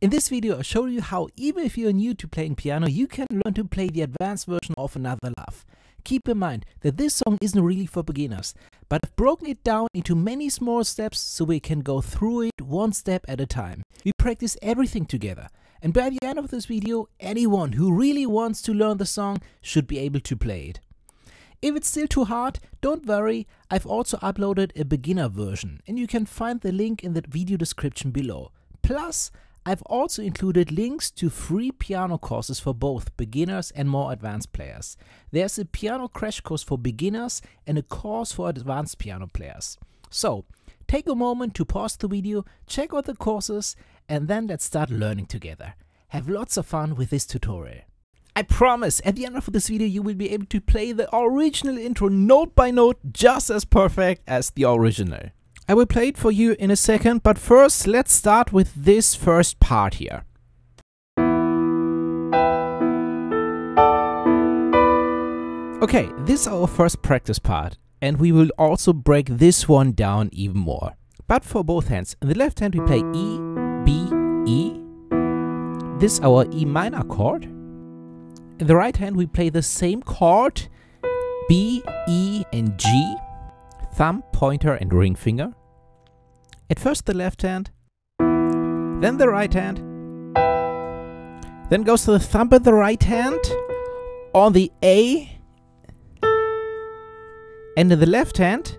In this video, I'll show you how even if you're new to playing piano, you can learn to play the advanced version of Another Love. Keep in mind that this song isn't really for beginners, but I've broken it down into many small steps so we can go through it one step at a time. We practice everything together, and by the end of this video, anyone who really wants to learn the song should be able to play it. If it's still too hard, don't worry, I've also uploaded a beginner version, and you can find the link in the video description below. Plus, I've also included links to free piano courses for both beginners and more advanced players. There's a piano crash course for beginners and a course for advanced piano players. So, take a moment to pause the video, check out the courses, and then let's start learning together. Have lots of fun with this tutorial. I promise, at the end of this video you will be able to play the original intro note by note just as perfect as the original. I will play it for you in a second, but first let's start with this first part here. Okay, this is our first practice part, and we will also break this one down even more. But for both hands, in the left hand we play E, B, E. This is our E minor chord. In the right hand we play the same chord, B, E and G, thumb, pointer and ring finger. At first the left hand, then the right hand, then goes to the thumb in the right hand on the A, and in the left hand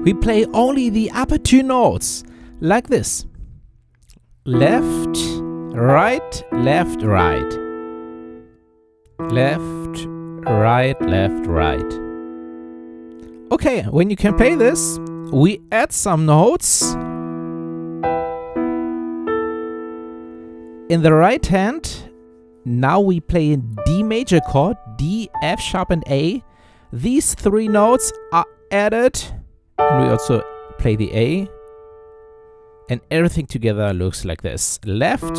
we play only the upper two notes, like this. Left, right, left, right. Left, right, left, right. Okay, when you can play this, we add some notes. In the right hand, now we play a D major chord, D, F sharp and A. These three notes are added, and we also play the A. And everything together looks like this. Left,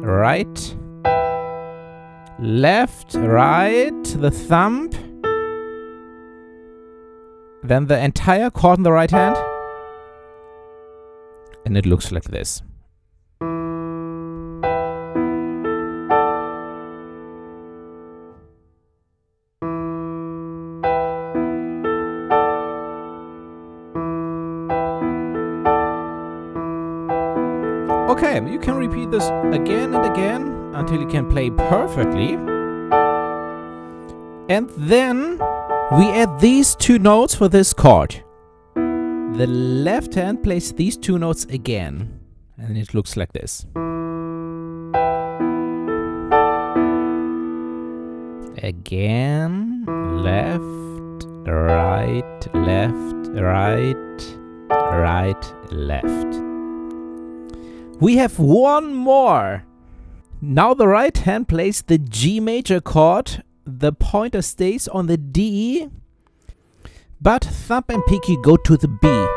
right, left, right, the thumb, then the entire chord in the right hand, and it looks like this. Okay, you can repeat this again and again until you can play perfectly. And then we add these two notes for this chord. The left hand plays these two notes again, and it looks like this. Again, left, right, left, right, right, left. We have one more. Now the right hand plays the G major chord. The pointer stays on the D, but thumb and pinky go to the B.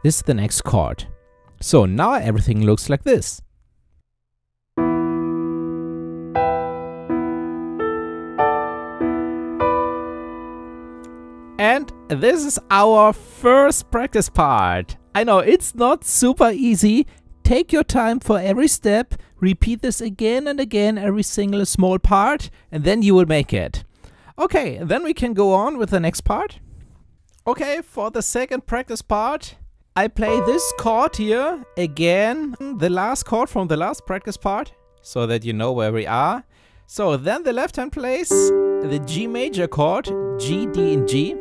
This is the next chord. So now everything looks like this. And this is our first practice part. I know it's not super easy. Take your time for every step, repeat this again and again, every single small part, and then you will make it. Okay, then we can go on with the next part. Okay, for the second practice part, I play this chord here again, the last chord from the last practice part, so that you know where we are. So then the left hand plays the G major chord, G, D and G.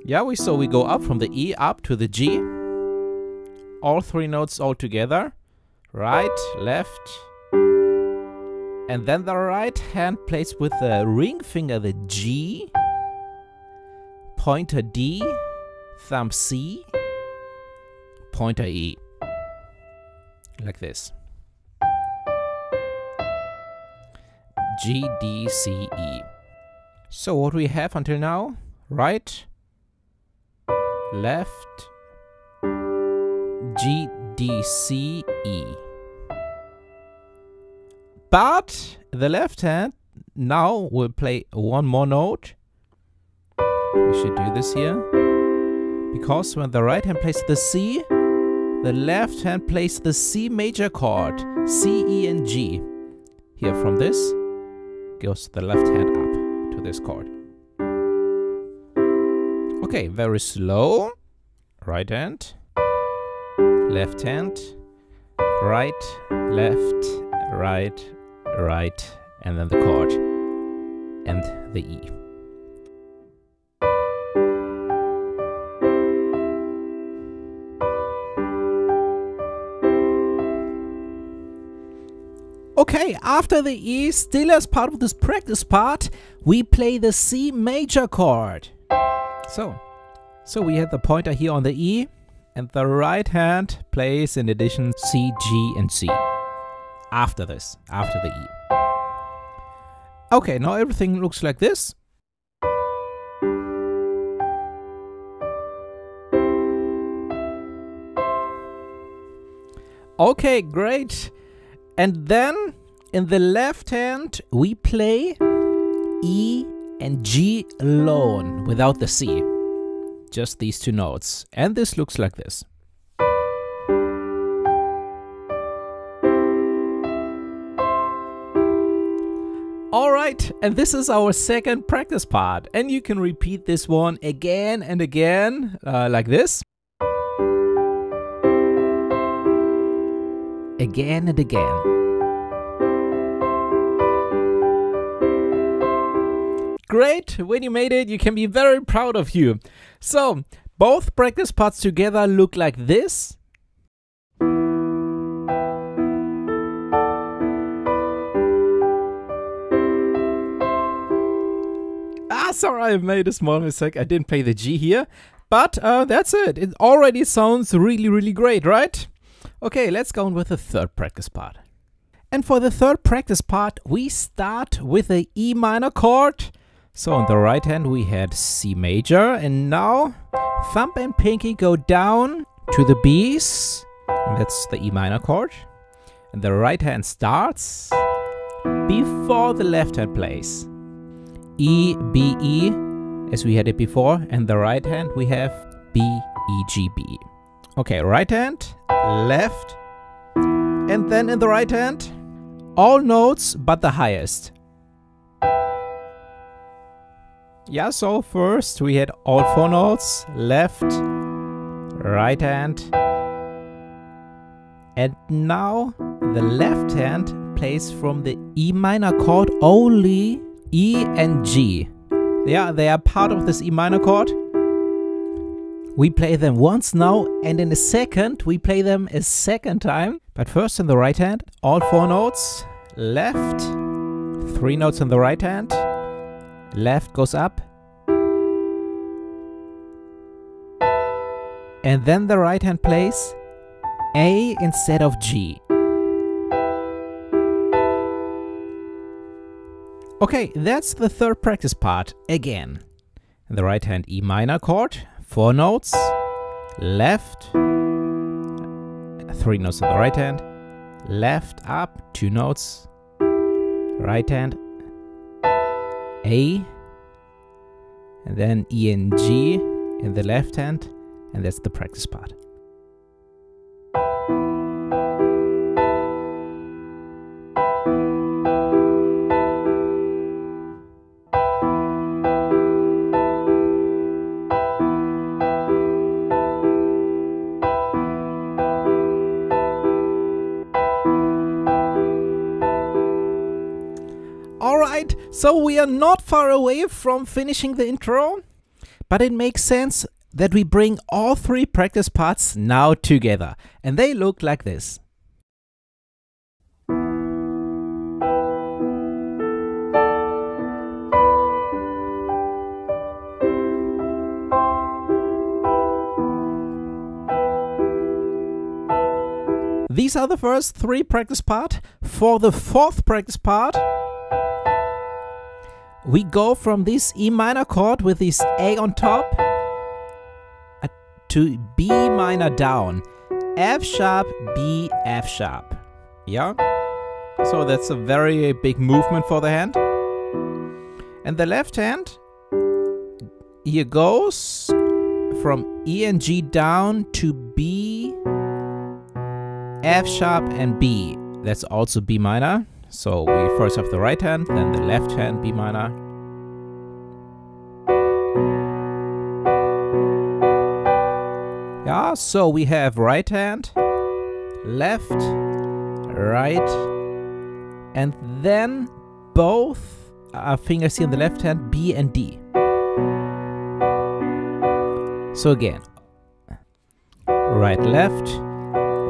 Yeah, we go up from the E up to the G. All three notes all together. Right, left, and then the right hand plays with the ring finger the G, pointer D, thumb C, pointer E, like this. G, D, C, E. So what we have until now, right, left, G, D, C, E. But the left hand now will play one more note. We should do this here. Because when the right hand plays the C, the left hand plays the C major chord, C, E, and G. Here from this goes the left hand up to this chord. Okay, very slow. Right hand, left hand, right, left, right, right, and then the chord and the E. Okay, after the E, still as part of this practice part, we play the C major chord. So we have the pointer here on the E, and the right hand plays in addition C, G, and C. After this, after the E. Okay, now everything looks like this. Okay, great. And then in the left hand we play E and G alone, without the C. Just these two notes. And this looks like this. Alright, and this is our second practice part. And you can repeat this one again and again, like this. Again and again. Great! When you made it, you can be very proud of you. So, both practice parts together look like this. Sorry, I made a small mistake. I didn't play the G here. But that's it. It already sounds really, really great, right? Okay, let's go on with the third practice part. And for the third practice part, we start with the E minor chord. So on the right hand we had C major, and now thumb and pinky go down to the B's, and that's the E minor chord. And the right hand starts before the left hand plays. E, B, E, as we had it before, and the right hand we have B, E, G, B. Okay, right hand, left, and then in the right hand, all notes but the highest. Yeah, so first we had all four notes, left, right hand, and now the left hand plays from the E minor chord only E and G. Yeah, they are part of this E minor chord. We play them once now, and in a second we play them a second time. But first in the right hand, all four notes, left, three notes in the right hand, left goes up, and then the right hand plays A instead of G. Okay, that's the third practice part again. In the right hand E minor chord, four notes, left, three notes in the right hand, left up, two notes, right hand, A, and then E and G in the left hand, and that's the practice part. Alright, so we are not far away from finishing the intro, but it makes sense that we bring all three practice parts now together, and they look like this. These are the first three practice parts. For the fourth practice part, we go from this E minor chord with this A on top to B minor down. F sharp, B, F sharp. Yeah? So that's a very big movement for the hand. And the left hand here goes from E and G down to B F sharp and B. That's also B minor. So we first have the right hand, then the left hand, B minor. Yeah, so we have right hand, left, right, and then both fingers here on the left hand, B and D. So again, right, left,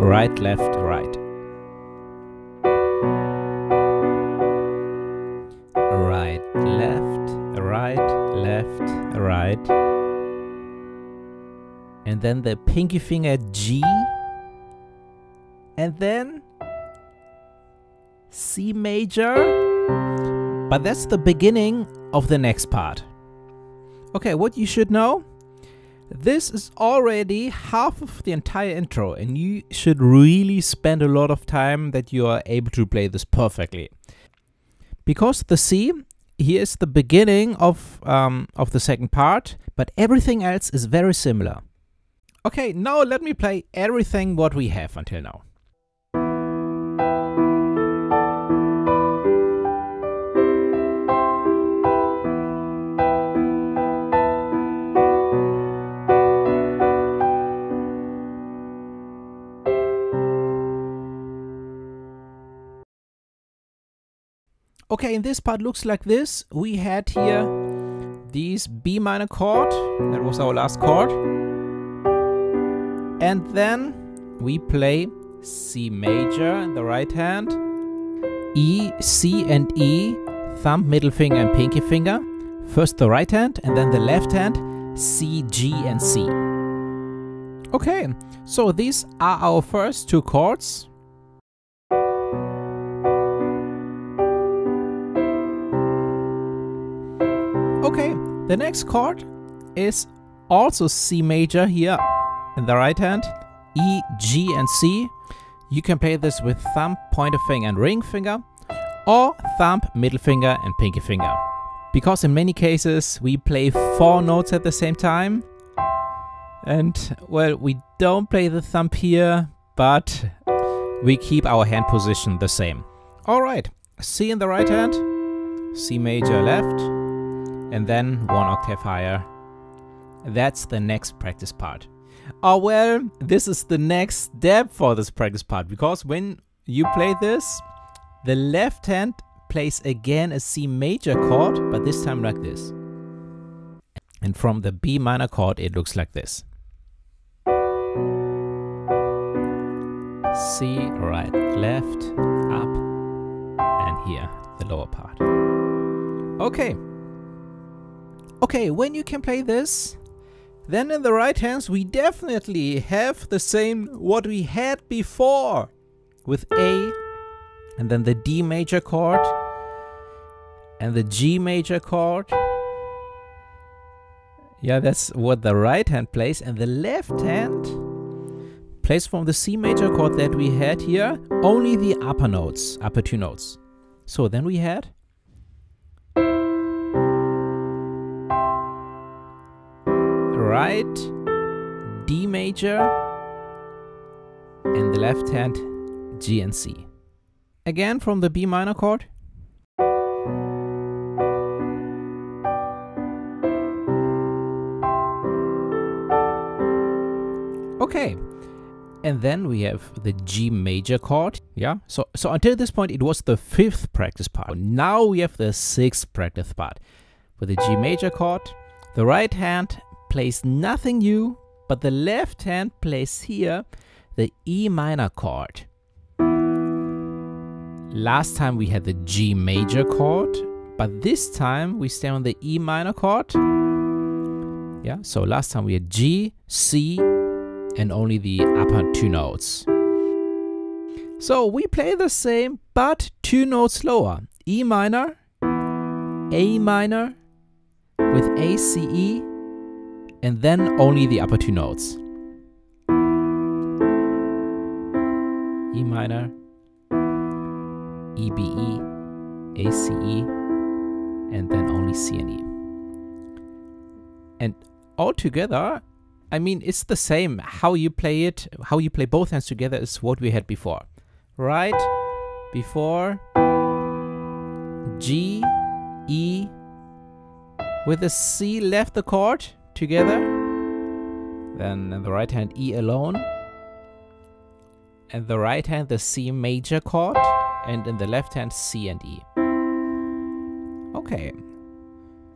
right, left, right. Right, left, right, left, right. And then the pinky finger G. And then C major. But that's the beginning of the next part. Okay, what you should know. This is already half of the entire intro, and you should really spend a lot of time that you are able to play this perfectly. Because the C here is the beginning of the second part, but everything else is very similar. Okay, now let me play everything what we have until now. Okay, and this part looks like this. We had here these B minor chord. That was our last chord. And then we play C major in the right hand, E, C and E, thumb, middle finger and pinky finger. First the right hand and then the left hand, C, G and C. Okay, so these are our first two chords. Okay, the next chord is also C major here in the right hand, E, G and C. You can play this with thumb, pointer finger and ring finger, or thumb, middle finger and pinky finger. Because in many cases we play 4 notes at the same time. And well, we don't play the thumb here, but we keep our hand position the same. Alright, C in the right hand, C major left, and then 1 octave higher. That's the next practice part. Oh well, this is the next step for this practice part, because when you play this, the left hand plays again a C major chord, but this time like this. And from the B minor chord it looks like this. C, right, left, up, and here, the lower part. Okay. Okay, when you can play this, then in the right hands we definitely have the same what we had before with A and then the D major chord and the G major chord. Yeah, that's what the right hand plays, and the left hand plays from the C major chord that we had here only the upper notes, upper 2 notes. So then we had right, D major, and the left hand G and C. Again from the B minor chord. Okay, and then we have the G major chord. Yeah, so until this point it was the 5th practice part. Now we have the 6th practice part. With the G major chord, the right hand plays nothing new, but the left hand plays here the E minor chord. Last time we had the G major chord, but this time we stay on the E minor chord. Yeah, so last time we had G, C, and only the upper 2 notes. So we play the same, but 2 notes lower. E minor, A minor, with A, C, E, and then only the upper 2 notes. E minor, E, B, E, A, C, E, and then only C and E. And all together, I mean, it's the same. How you play it, how you play both hands together is what we had before. Right? Before G, E, with the C left the chord together. Then in the right hand E alone. And the right hand the C major chord. And in the left hand C and E. Okay.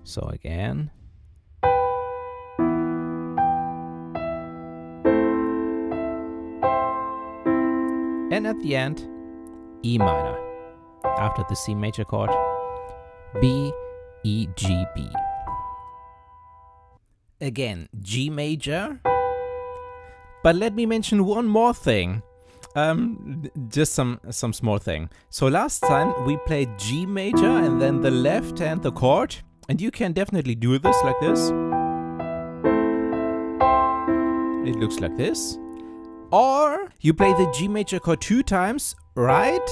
So again. And at the end, E minor. After the C major chord, B, E, G, B. Again, G major. But let me mention one more thing. Just some small thing. So last time we played G major and then the left hand the chord. And you can definitely do this like this. It looks like this. Or you play the G major chord 2 times, right?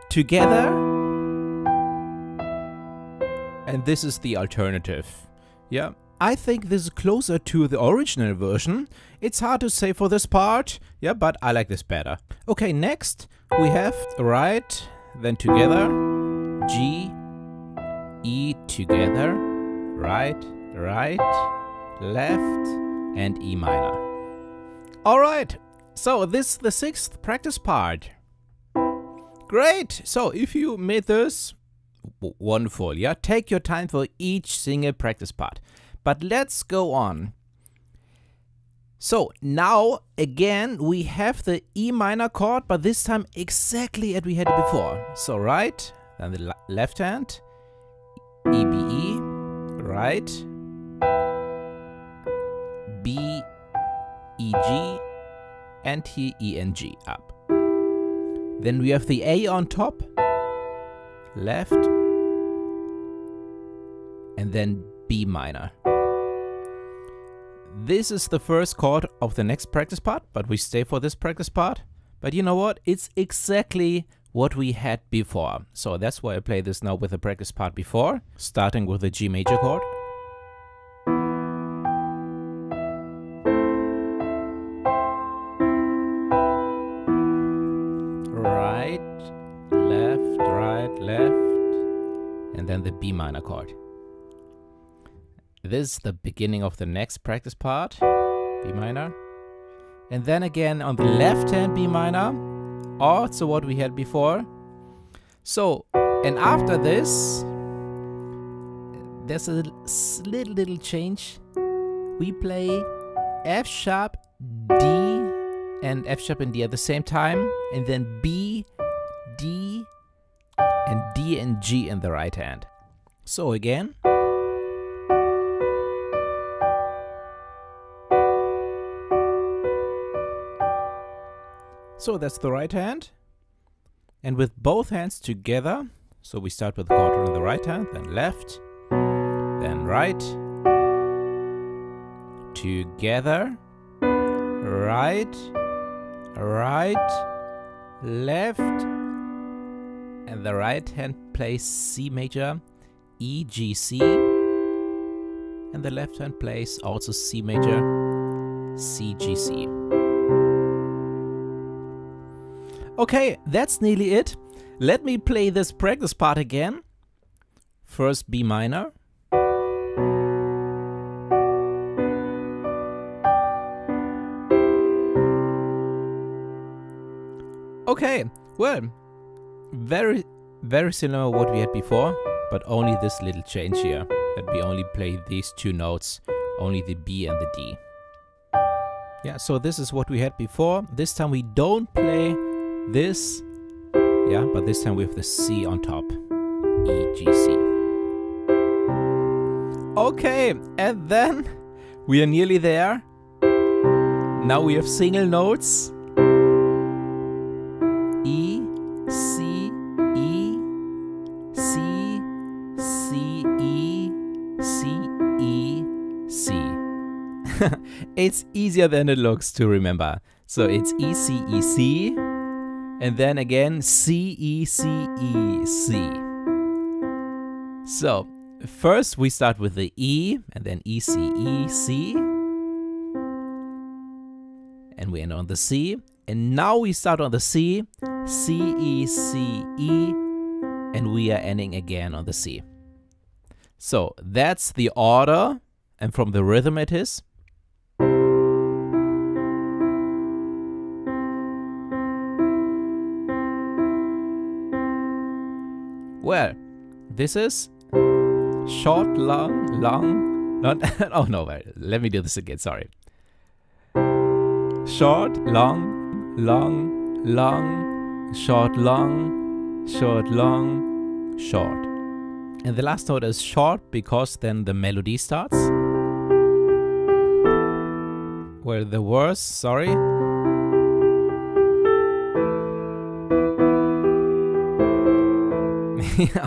Together. And this is the alternative. Yeah. I think this is closer to the original version. It's hard to say for this part, yeah, but I like this better. Okay, next we have right, then together, G, E together, right, left, and E minor. Alright, so this is the 6th practice part. Great! So if you made this, wonderful, yeah? Take your time for each single practice part. But let's go on. So now again we have the E minor chord, but this time exactly as we had it before. So right, then the left hand, E, B, E, right, B, E, G, and here E and G up. Then we have the A on top, left, and then B minor. This is the first chord of the next practice part, but we stay for this practice part. But you know what? It's exactly what we had before. So that's why I play this now with the practice part before, starting with the G major chord. Right, left, and then the B minor chord. This is the beginning of the next practice part, B minor. And then again on the left hand B minor, also what we had before. So, and after this, there's a little change. We play F sharp, D, and F sharp and D at the same time, and then B, D, and D and G in the right hand. So again. So that's the right hand. And with both hands together, so we start with the chord on the right hand, then left, then right, together, right, left, and the right hand plays C major, E, G, C, and the left hand plays also C major, C, G, C. Okay, that's nearly it. Let me play this practice part again. First B minor. Okay, well, very similar to what we had before, but only this little change here, that we only play these 2 notes, only the B and the D. Yeah, so this is what we had before. This time we don't play this, yeah, but this time we have the C on top, E, G, C. Okay, and then we are nearly there. Now we have single notes. E, C, E, C, C, E, C, E, C. It's easier than it looks to remember. So it's E, C, E, C. And then again, C, E, C, E, C. So, first we start with the E, and then E, C, E, C. and we end on the C. And now we start on the C, C, E, C, E, and we are ending again on the C. So that's the order, and from the rhythm it is. Well, this is short, long, long, not, oh no, wait, let me do this again, sorry. Short, long, long, long, short, long, short, long, short. And the last note is short because then the melody starts. Well, the verse, sorry.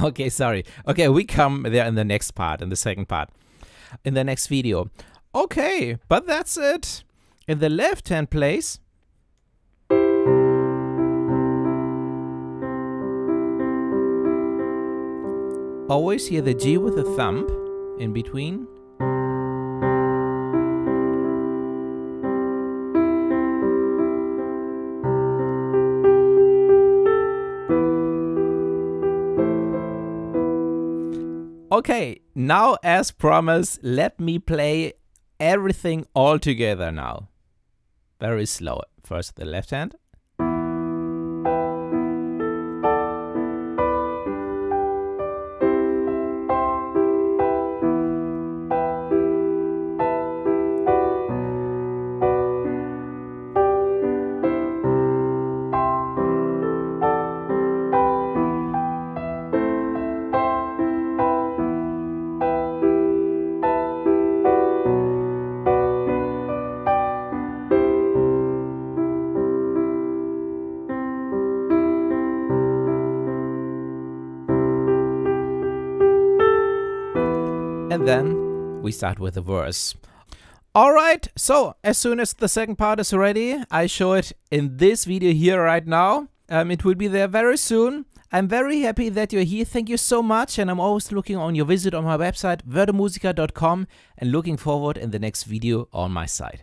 Okay, sorry. Okay, we come there in the next part, in the second part, in the next video. Okay, but that's it. In the left-hand place, always hear the G with the thumb in between. Okay, now as promised, let me play everything all together now. Very slow. First the left hand. And then we start with the verse. Alright, so as soon as the second part is ready, I show it in this video here right now. It will be there very soon. I'm very happy that you're here. Thank you so much. And I'm always looking on your visit on my website, werdemusiker.de, and looking forward in the next video on my site.